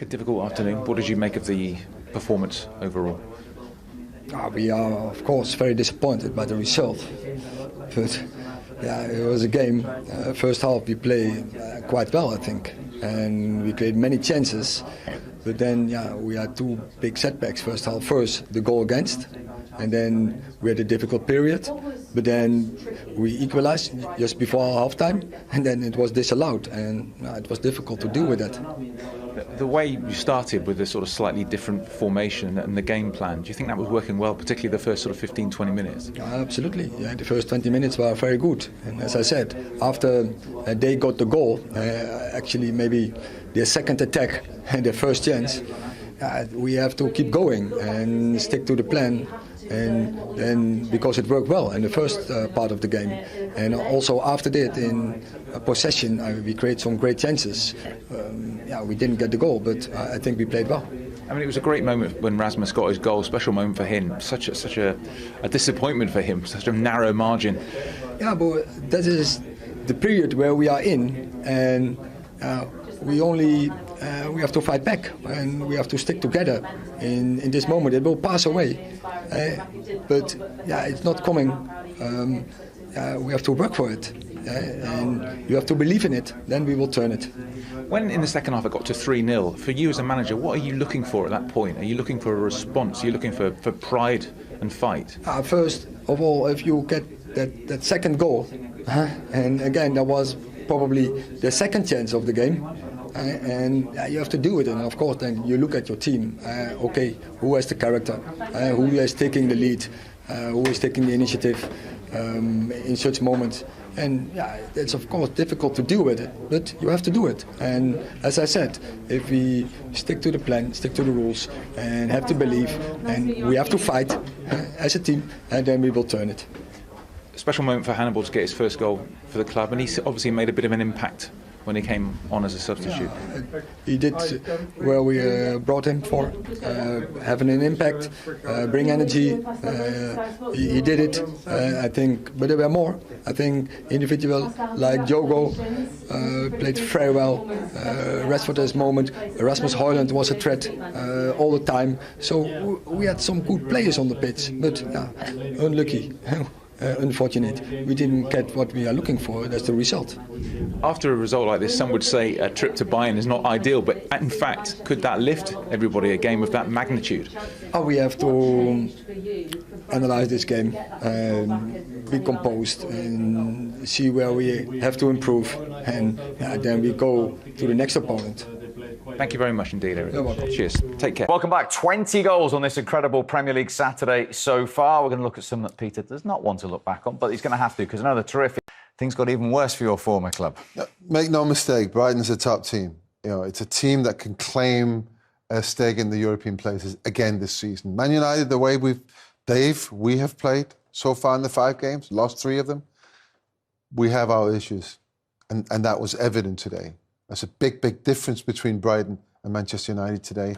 A difficult afternoon. What did you make of the performance overall? We are, of course, very disappointed by the result. But yeah, it was a game. First half we played quite well, I think, and we created many chances. But then, we had two big setbacks. First half, the goal against, and then we had a difficult period. But then we equalized just before halftime, and then it was disallowed, and it was difficult to deal with that. The way you started with a sort of slightly different formation and the game plan, do you think that was working well, particularly the first sort of 15-20 minutes? Absolutely. Yeah, the first 20 minutes were very good. And as I said, after they got the goal, actually maybe their second attack and their first chance, we have to keep going and stick to the plan. And because it worked well in the first part of the game, and also after that in possession we created some great chances. We didn't get the goal, but I think we played well. I mean, it was a great moment when Rasmus got his goal. Special moment for him. Such a disappointment for him. Such a narrow margin. Yeah, but that is the period where we are in, and we have to fight back, and we have to stick together. In this moment, it will pass away, but it's not coming. We have to work for it, and you have to believe in it. Then we will turn it. When in the second half it got to 3-0, for you as a manager, what are you looking for at that point? Are you looking for a response? Are you looking for pride and fight? First of all, if you get that second goal, and again that was probably the second chance of the game, and you have to do it. And of course, then you look at your team. Okay, who has the character? Who is taking the lead? Who is taking the initiative in such moments? And it's of course difficult to deal with it, but you have to do it. And as I said, if we stick to the plan, stick to the rules, and have to believe, and we have to fight as a team, and then we will turn it. Special moment for Hannibal to get his first goal for the club, and he obviously made a bit of an impact when he came on as a substitute. He did where we brought him for, having an impact, bring energy. He did it, I think, but there were more. I think individual like Jogo played very well. Rest for this moment, Rasmus Højlund was a threat all the time. So we had some good players on the pitch, but unlucky. Unfortunate. We didn't get what we are looking for. That's the result. After a result like this, some would say a trip to Bayern is not ideal, but in fact, could that lift everybody, a game of that magnitude? We have to analyze this game, be composed, and see where we have to improve, and then we go to the next opponent. Thank you very much indeed, Erik. You're welcome. Cheers. Take care. Welcome back. 20 goals on this incredible Premier League Saturday so far. We're going to look at some that Peter does not want to look back on, but he's going to have to, because another terrific. Things got even worse for your former club. Make no mistake, Brighton's a top team. It's a team that can claim a stake in the European places again this season. Man United, the way we have played so far in the 5 games, lost 3 of them, we have our issues. And that was evident today. There's a big, big difference between Brighton and Manchester United today.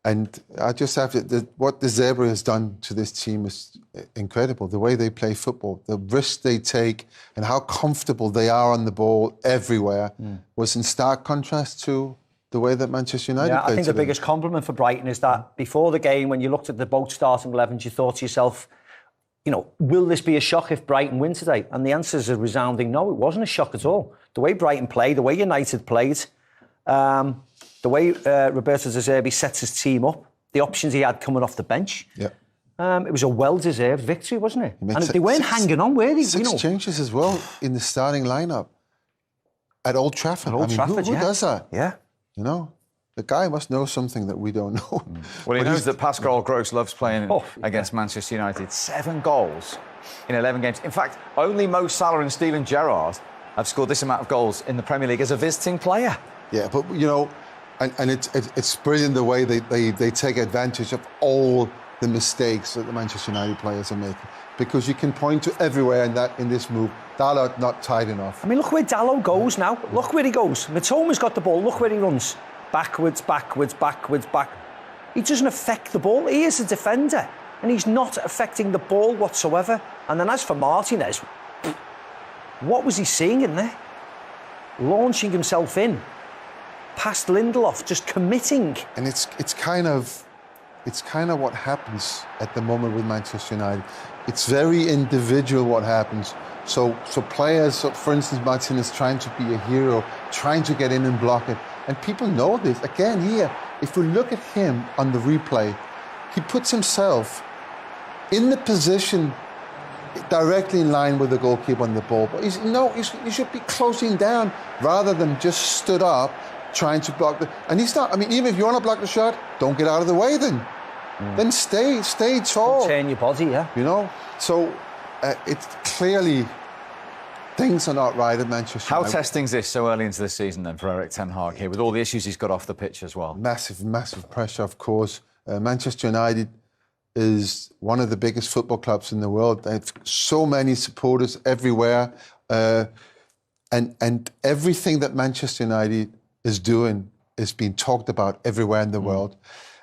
And I just have to, what the Zebra has done to this team is incredible. The way they play football, the risks they take, and how comfortable they are on the ball everywhere was in stark contrast to the way that Manchester United played. I think the biggest compliment for Brighton is that before the game, when you looked at the both starting 11s, you thought to yourself, will this be a shock if Brighton win today? And the answer is a resounding no. It wasn't a shock at all. The way Brighton played, the way United played, the way Roberto De Zerbi sets his team up, the options he had coming off the bench. Yeah. It was a well-deserved victory, wasn't it? And they weren't hanging on, were they? 6 changes as well in the starting lineup at Old Trafford. Who does that? Yeah. The guy must know something that we don't know. Well, he knows that Pascal Gross loves playing against Manchester United. 7 goals in 11 games. In fact, only Mo Salah and Steven Gerrard have scored this amount of goals in the Premier League as a visiting player. Yeah, but, and it's brilliant the way they take advantage of all the mistakes that the Manchester United players are making. Because you can point to everywhere in this move. Dalot not tight enough. I mean, look where Dalot goes now. Look where he goes. Mitoma's got the ball. Look where he runs. Backwards, backwards, backwards, back. He doesn't affect the ball. He is a defender, and he's not affecting the ball whatsoever. And then as for Martinez, what was he seeing in there? Launching himself in. past Lindelof, just committing. And it's kind of what happens at the moment with Manchester United. It's very individual what happens. So players, for instance, Martinez trying to be a hero, trying to get in and block it. And people know this. Again, here, if we look at him on the replay, he puts himself in the position directly in line with the goalkeeper on the ball. But he should be closing down rather than just stood up trying to block the... And he's not... I mean, even if you want to block the shot, don't get out of the way then. Then stay tall. Turn your body, yeah. You know? So it's clearly... Things are not right at Manchester United. How testing is this so early into the season then for Erik ten Hag here, with all the issues he's got off the pitch as well? Massive pressure, of course. Manchester United is one of the biggest football clubs in the world. They have so many supporters everywhere. And everything that Manchester United is doing is being talked about everywhere in the world.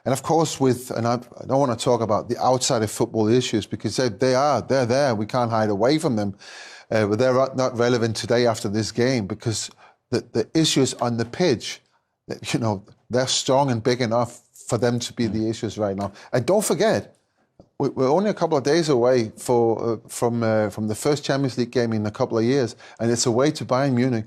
And of course, and I don't want to talk about the outside of football issues because they're there. We can't hide away from them. But they're not relevant today after this game because the issues on the pitch, you know, they're strong and big enough for them to be the issues right now. And don't forget, we're only a couple of days away from the first Champions League game in a couple of years, and it's away to Bayern Munich.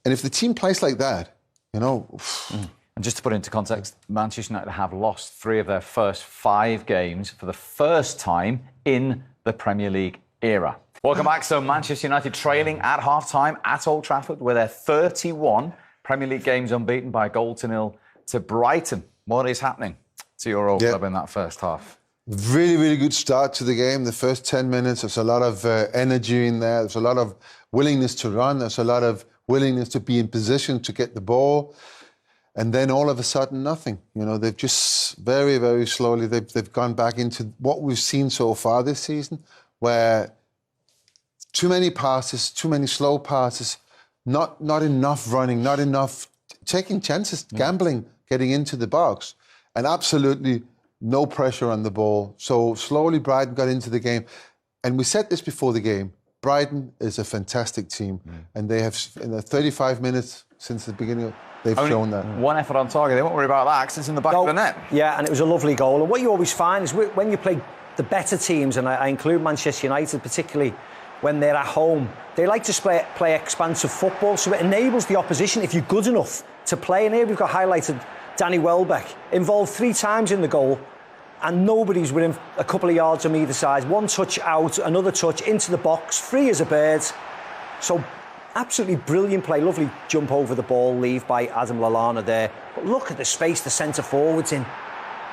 And if the team plays like that, you know... And just to put it into context, Manchester United have lost 3 of their first 5 games for the first time in the Premier League era. Welcome back. So Manchester United trailing at half-time at Old Trafford with their 31 Premier League games unbeaten by a 1-0 to Brighton. What is happening to your old club in that first half? Really good start to the game. The first 10 minutes, there's a lot of energy in there. There's a lot of willingness to run. There's a lot of willingness to be in position to get the ball. And then all of a sudden, nothing. You know, they've just very slowly, they've gone back into what we've seen so far this season, where too many passes, too many slow passes, not enough running, not enough taking chances, gambling, getting into the box, and absolutely no pressure on the ball. So slowly Brighton got into the game. And we said this before the game, Brighton is a fantastic team. And they have, in the 35 minutes since the beginning, they've shown that. One effort on target. They won't worry about that because it's in the back of the net. Yeah, and it was a lovely goal. And what you always find is when you play the better teams, and I include Manchester United particularly, when they're at home, they like to play expansive football, so it enables the opposition, if you're good enough, to play. And here we've got highlighted Danny Welbeck, involved 3 times in the goal, and nobody's within a couple of yards on either side. One touch out, another touch into the box, free as a bird. So absolutely brilliant play, lovely jump over the ball, leave by Adam Lallana there. But look at the space the centre-forward's in.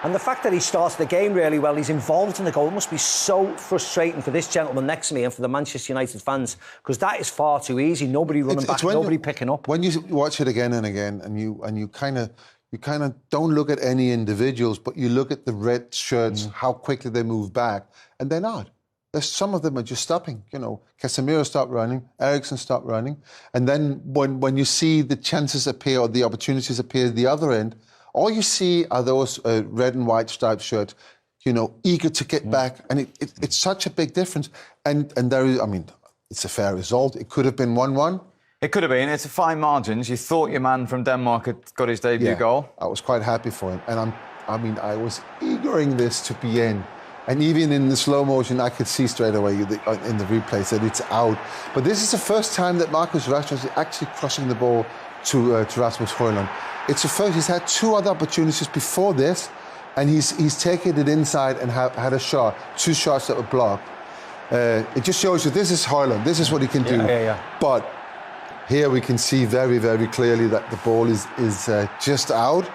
And the fact that he starts the game really well, he's involved in the goal, must be so frustrating for this gentleman next to me and for the Manchester United fans, because that is far too easy. Nobody running back, nobody picking up. When you watch it again and again, and you kind of don't look at any individuals, but you look at the red shirts, how quickly they move back, and they're not. Some of them are just stopping. You know, Casemiro stopped running, Eriksen stopped running, and then when you see the chances appear or the opportunities appear at the other end, all you see are those red and white striped shirts, you know, eager to get back. And it's such a big difference. And there is, I mean, it's a fair result. It could have been 1-1. It could have been. It's a fine margins. You thought your man from Denmark had got his debut goal. I was quite happy for him. And I was eagering this to be in. And even in the slow motion, I could see straight away in the replays that it's out. But this is the first time that Marcus Rashford is actually crossing the ball to Rasmus Højlund. It's the first. He's had 2 other opportunities before this, and he's taken it inside and had a shot, 2 shots that were blocked. It just shows you this is Højlund. This is what he can do. But here we can see very clearly that the ball is just out.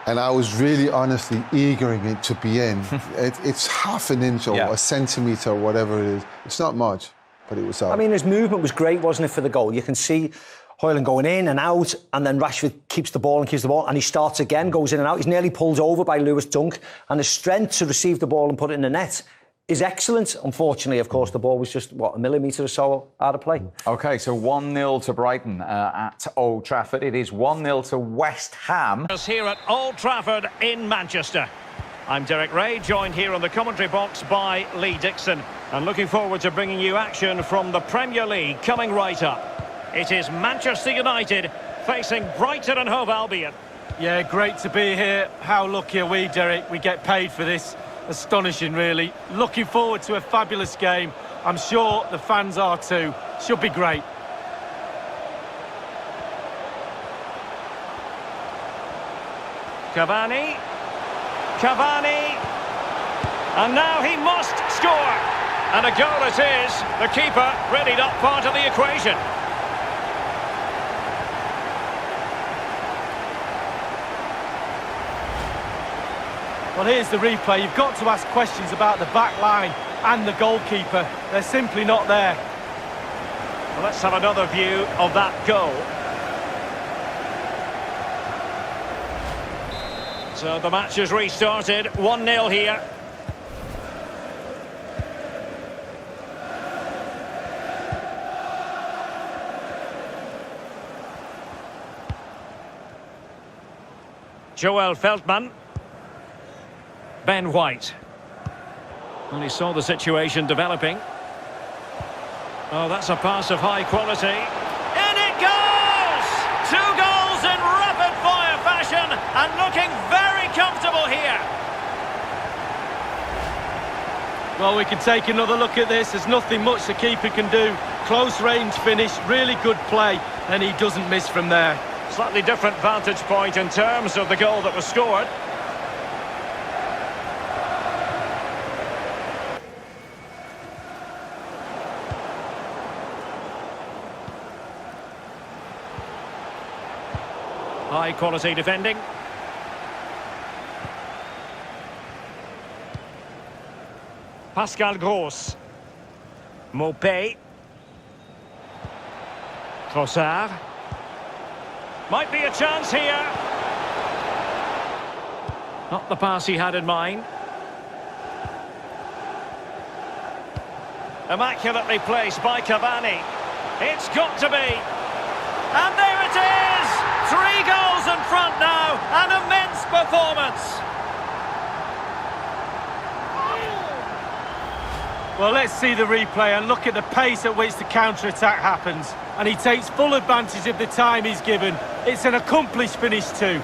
And I was really honestly eagering it to be in. It's half an inch or a centimetre or whatever it is. It's not much, but it was out. I mean, his movement was great, wasn't it, for the goal? You can see Højlund going in and out, and then Rashford keeps the ball, and he starts again, goes in and out. He's nearly pulled over by Lewis Dunk, and his strength to receive the ball and put it in the net is excellent. Unfortunately, of course, the ball was just, a millimetre or so out of play. OK, so 1-0 to Brighton at Old Trafford. It is 1-0 to West Ham. Here at Old Trafford in Manchester. I'm Derek Ray, joined here on the commentary box by Lee Dixon, and looking forward to bringing you action from the Premier League coming right up. It is Manchester United facing Brighton and Hove Albion. Yeah, great to be here. How lucky are we, Derek? We get paid for this. Astonishing, really. Looking forward to a fabulous game. I'm sure the fans are too. Should be great. Cavani. And now he must score. And a goal it is. The keeper really not part of the equation. Well, here's the replay. You've got to ask questions about the back line and the goalkeeper. They're simply not there. Well, let's have another view of that goal. So the match has restarted. 1-0 here. Joel Feldman. Ben White. And he saw the situation developing. Oh, that's a pass of high quality. In it goes! 2 goals in rapid-fire fashion and looking very comfortable here. Well, we can take another look at this. There's nothing much the keeper can do. Close range finish, really good play, and he doesn't miss from there. Slightly different vantage point in terms of the goal that was scored. High quality defending. Pascal Gross. Maupay. Trossard. Might be a chance here. Not the pass he had in mind. Immaculately placed by Cavani. It's got to be. And there it is! 3 goals in front now. An immense performance. Well, let's see the replay and look at the pace at which the counter-attack happens. And he takes full advantage of the time he's given. It's an accomplished finish too.